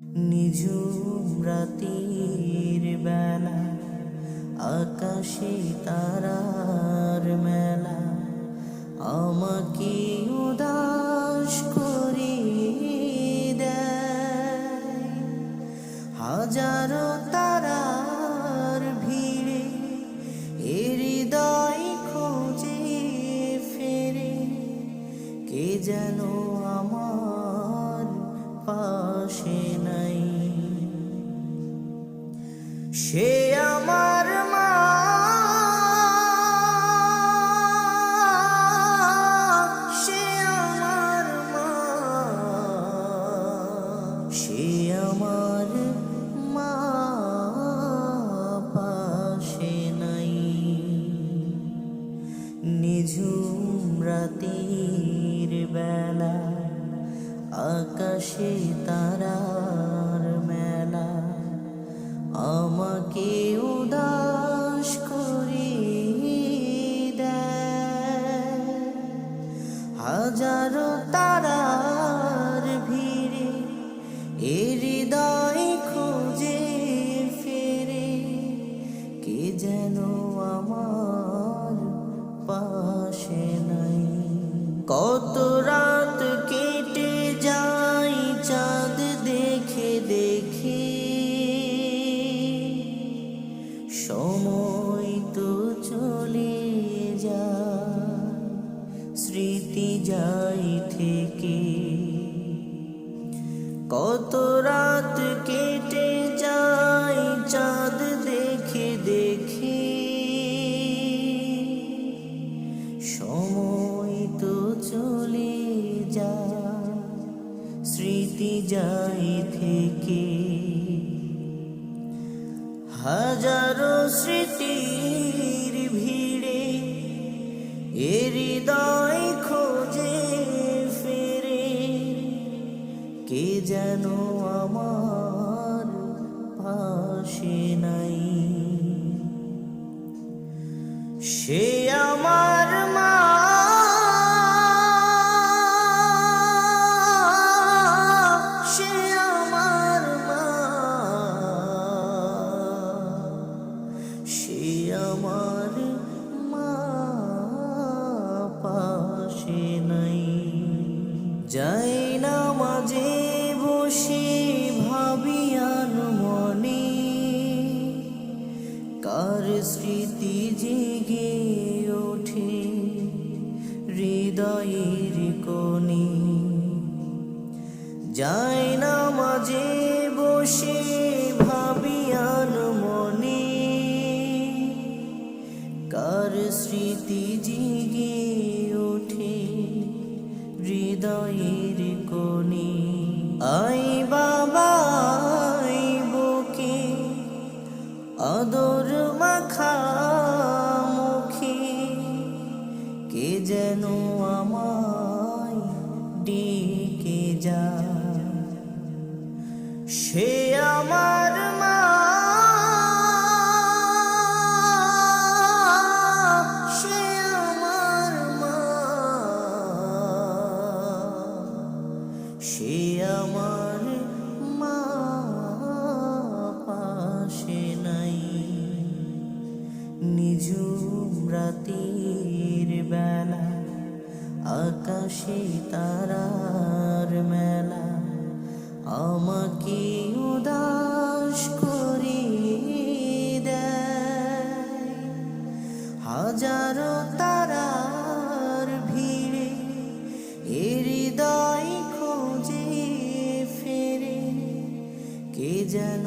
নিঝুম রাতের বেলা আকাশে তারার মেলা আমাকে উদাস করে দেয়। হাজারো তারার ভিড়ে হৃদয় খোঁজে ফেরে, কে যেন আমার পাশে নাই। সে আমার মা, সে আমার মা, সে আমার মা পাশে নাই। নিঝুম রাতের বেলা আকাশে তারার মেলা আমাকে উদাস করে দেয়। হাজারো তারার ভিড়ে হৃদয় খুঁজে ফেরে, কে যেন আমার পাশে নাই। কত রাত কেটে যাই চাঁদ দেখে দেখে, সময় তো চলে যায় স্মৃতি যাই থেকে। কত রাত কেটে যাই চাঁদ দেখে দেখে, সময় তো চলে যায় স্মৃতি যাই থেকে। হাজারো স্মৃতির ভিড়ে হৃদয় খোঁজে ফেরে, কে যেন আমার পাশে নাই। সে আমার মা, সে আমার মা, সে আমার মা পাশে নাই। যাই না মাঝে বসে ভাবি মনে, কার স্মৃতি জেগে ওঠে হৃদয়ের কোণে। যাই না মাঝে বসে ভাবি মনে, কার স্মৃতি জেগে ওঠে হৃদয়ের কোণে। আই বাবা আই বুকে আদর মাখা মুখে, কে যেন আমায় ডেকে যায়। সে আমার মা, সে আমার মা, সে আমার মা পাশে নাই। নিঝুম রাতের বেলা আকাশে তারার মেলা আমাকে উদাস করে দেয়। হাজারো তারার ভিড়ে হৃদয় খোঁজে ফেরে, কে যেন